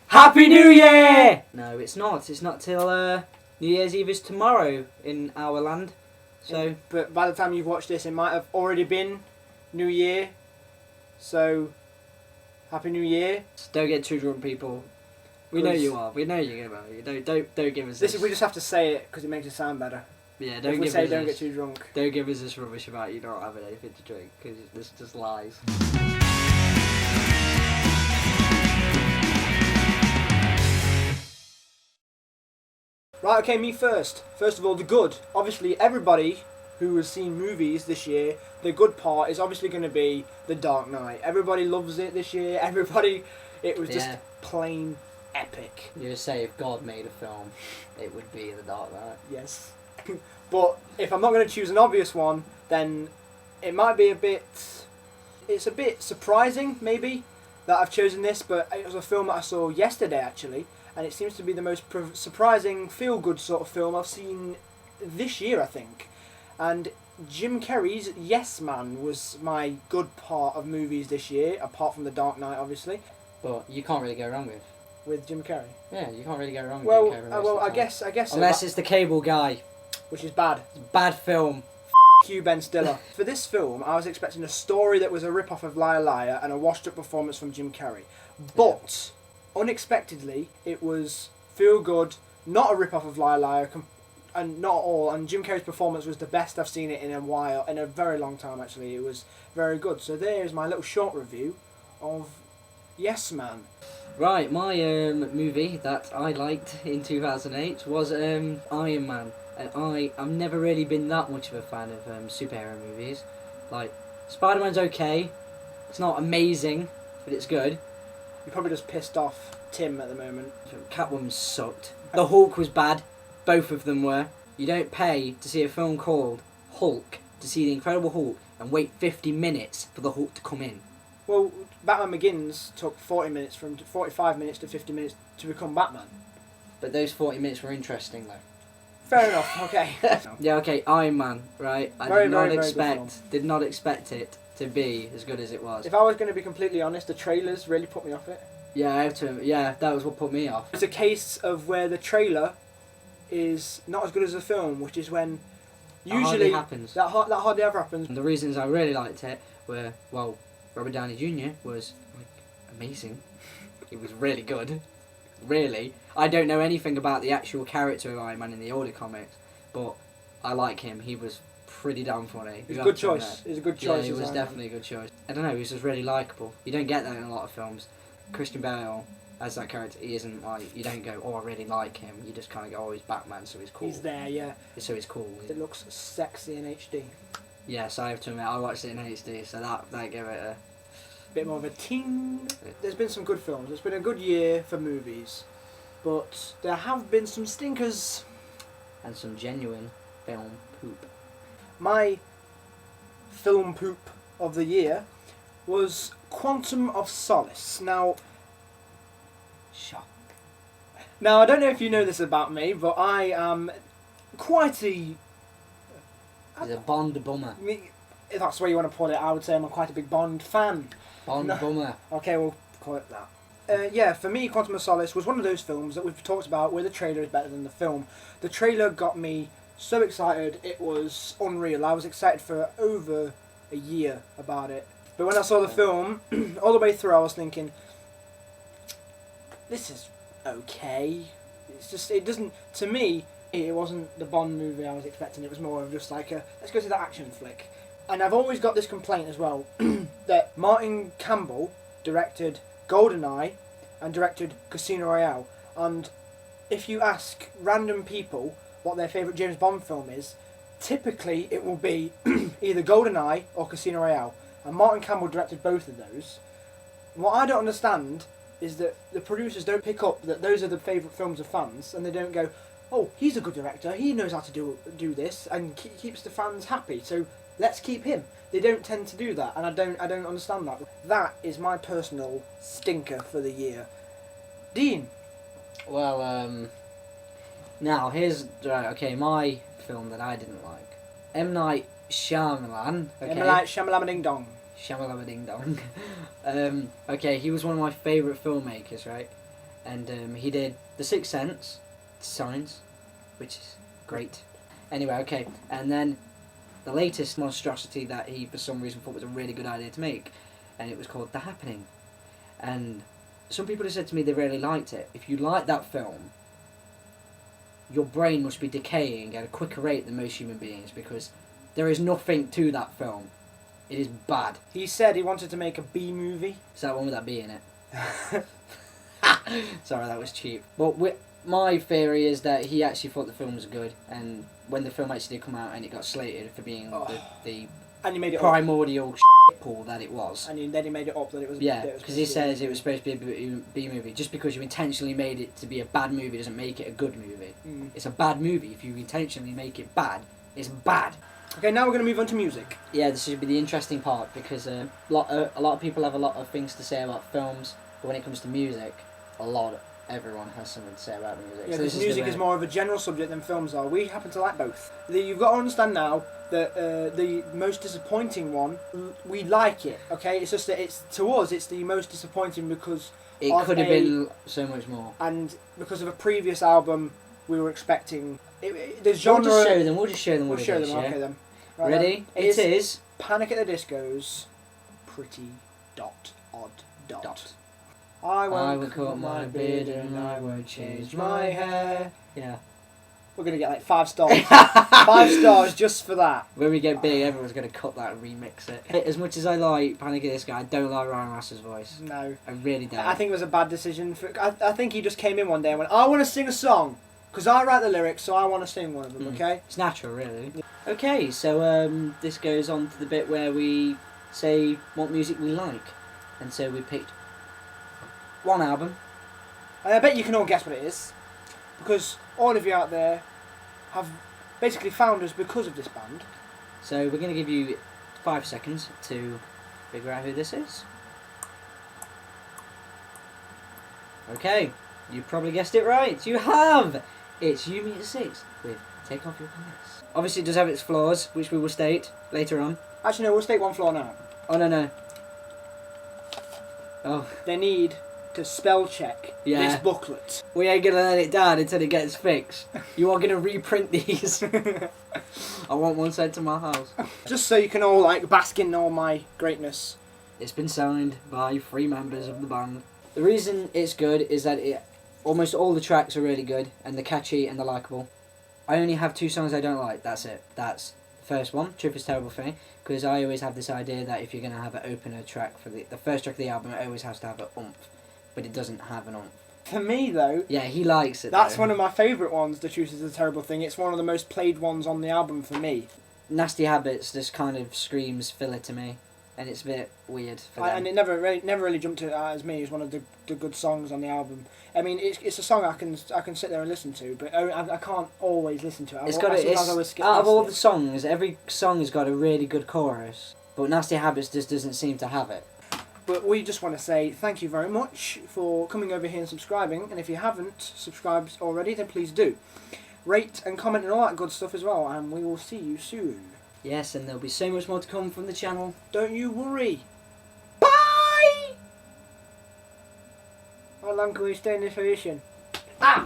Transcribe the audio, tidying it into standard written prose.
Happy New Year! No, it's not. It's not till New Year's Eve is tomorrow in our land. So, but by the time you've watched this, it might have already been New Year. So, Happy New Year. don't get too drunk, people. We know you are. We know you're gonna. Don't give us this. We just have to say it because it makes it sound better. Yeah, don't get too drunk. Don't give us this rubbish about you not having anything to drink, because this just lies. Right, okay, me first. First of all, the good. Obviously, everybody who has seen movies this year, the good part is obviously going to be The Dark Knight. Everybody loves it this year. It was just plain epic. You say if God made a film, it would be The Dark Knight. Yes. But if I'm not going to choose an obvious one, then it might be it's a bit surprising, maybe, that I've chosen this, but it was a film that I saw yesterday, actually, and it seems to be the most surprising, feel-good sort of film I've seen this year, I think. And Jim Carrey's Yes Man was my good part of movies this year, apart from The Dark Knight, obviously. But you can't really go wrong with Jim Carrey. Yeah, you can't really go wrong with Jim Carrey. I guess unless it's The Cable Guy, which is bad. It's a bad film. You, Ben Stiller. For this film, I was expecting a story that was a rip-off of Liar Liar and a washed-up performance from Jim Carrey. But, unexpectedly, it was feel-good, not a rip-off of Liar Liar, and not at all, and Jim Carrey's performance was the best I've seen it in a while, in a very long time, actually. It was very good. So there's my little short review of Yes Man. Right, my movie that I liked in 2008 was Iron Man. And I've never really been that much of a fan of superhero movies. Like, Spider-Man's okay. It's not amazing, but it's good. You're probably just pissed off Tim at the moment. Catwoman sucked. The Hulk was bad. Both of them were. You don't pay to see a film called Hulk to see the Incredible Hulk and wait 50 minutes for the Hulk to come in. Well, Batman Begins took 45 minutes to 50 minutes to become Batman. But those 40 minutes were interesting, though. Fair enough, okay. Yeah, okay, Iron Man, right? I did not expect it to be as good as it was. If I was going to be completely honest, the trailers really put me off it. Yeah, that was what put me off. It's a case of where the trailer is not as good as the film, which is when usually that hardly ever happens. And the reasons I really liked it were, well, Robert Downey Jr. was like amazing. He was really good. Really. I don't know anything about the actual character of Iron Man in the older comics, but I like him. He was pretty damn funny. He's a good choice. He's a good choice. Yeah, he was definitely a good choice. I don't know, he was just really likeable. You don't get that in a lot of films. Christian Bale, as that character, he isn't like, you don't go, oh, I really like him. You just kind of go, oh, he's Batman, so he's cool. He's there, yeah. So he's cool. It looks sexy in HD. Yes, I have to admit, I watched it in HD, so that gave it a bit more of a ting. There's been some good films. It's been a good year for movies, but there have been some stinkers. And some genuine film poop. My film poop of the year was Quantum of Solace. Now, I don't know if you know this about me, but I am quite a... He's a Bond bummer. If that's the way you want to put it, I would say I'm quite a big Bond fan. Bummer. Okay, we'll call it that. Yeah, for me, Quantum of Solace was one of those films that we've talked about where the trailer is better than the film. The trailer got me so excited, it was unreal. I was excited for over a year about it. But when I saw the film, all the way through, I was thinking, this is okay. It's just, it doesn't, to me, it wasn't the Bond movie I was expecting. It was more of just like let's go to that action flick. And I've always got this complaint as well, that Martin Campbell directed GoldenEye and directed Casino Royale. And if you ask random people what their favourite James Bond film is, typically it will be either GoldenEye or Casino Royale. And Martin Campbell directed both of those. What I don't understand is that the producers don't pick up that those are the favourite films of fans, and they don't go, oh, he's a good director, he knows how to do this, and keeps the fans happy, so let's keep him. They don't tend to do that, and I don't understand that. That is my personal stinker for the year. Dean. Well, now here's my film that I didn't like. M. Night Shyamalan. Okay. M. Night Shyamalan Ding Dong. Shyamalan Ding Dong. Okay, he was one of my favourite filmmakers, right? and he did The Sixth Sense, Signs, which is great. Anyway, okay, and then the latest monstrosity that he, for some reason, thought was a really good idea to make, and it was called The Happening. And some people have said to me they really liked it. If you like that film, your brain must be decaying at a quicker rate than most human beings, because there is nothing to that film. It is bad. He said he wanted to make a B movie. Is that one with that B in it? Sorry, that was cheap. But my theory is that he actually thought the film was good, and when the film actually did come out and it got slated for being the and he made it primordial pool that it was. And then he made it up that it was. Yeah, because he says it was supposed to be a B movie. Just because you intentionally made it to be a bad movie doesn't make it a good movie. It's a bad movie. If you intentionally make it bad, it's bad. Okay, now we're going to move on to music. Yeah, this should be the interesting part, because a lot of people have a lot of things to say about films, but when it comes to music, everyone has something to say about music. Yeah, so because music is more of a general subject than films are. We happen to like both. You've got to understand now that the most disappointing one, we like it. Okay, it's just that to us it's the most disappointing because it could have been so much more. And because of a previous album, we were expecting the genre. We'll just show them. We'll show them. Okay, then. Right, ready? It is Panic at the Disco's Pretty ... Dot. I won't cut my beard and I won't change my hair. Yeah. We're going to get like 5 stars. 5 stars just for that. When we get big, everyone's going to cut that and remix it. As much as I like Panic at the Disco, I don't like Ryan Russell's voice. No. I really don't. I think it was a bad decision. I think he just came in one day and went, I want to sing a song. Because I write the lyrics, so I want to sing one of them, okay? It's natural, really. Yeah. Okay, so this goes on to the bit where we say what music we like. And so we picked one album. And I bet you can all guess what it is. Because all of you out there have basically found us because of this band. So we're going to give you 5 seconds to figure out who this is. Okay, you probably guessed it right. You have! It's You Meet at 6 with Take Off Your Pants. Obviously it does have its flaws, which we will state later on. Actually no, we'll state one flaw now. Oh no. Oh. They need to spell check this booklet. We ain't gonna let it down until it gets fixed. You are gonna reprint these. I want one sent to my house. Just so you can all bask in all my greatness. It's been signed by 3 members of the band. The reason it's good is that almost all the tracks are really good and they're catchy and they're likeable. I only have 2 songs I don't like. That's it. That's the first one, Truth is Terrible Thing, because I always have this idea that if you're going to have an opener track for the first track of the album, it always has to have an oomph, but it doesn't have an oomph. For me though, yeah, he likes it. That's one of my favourite ones. The Truth is a Terrible Thing. It's one of the most played ones on the album for me. Nasty Habits just kind of screams filler to me. And it's a bit weird for them. And it never really jumped out as me as one of the good songs on the album. I mean, it's a song I can sit there and listen to, but I can't always listen to it. Out of all the songs, every song has got a really good chorus, but Nasty Habits just doesn't seem to have it. But we just want to say thank you very much for coming over here and subscribing, and if you haven't subscribed already, then please do. Rate and comment and all that good stuff as well, and we will see you soon. Yes, and there'll be so much more to come from the channel. Don't you worry. Bye! How long can we stay in this position? Ah!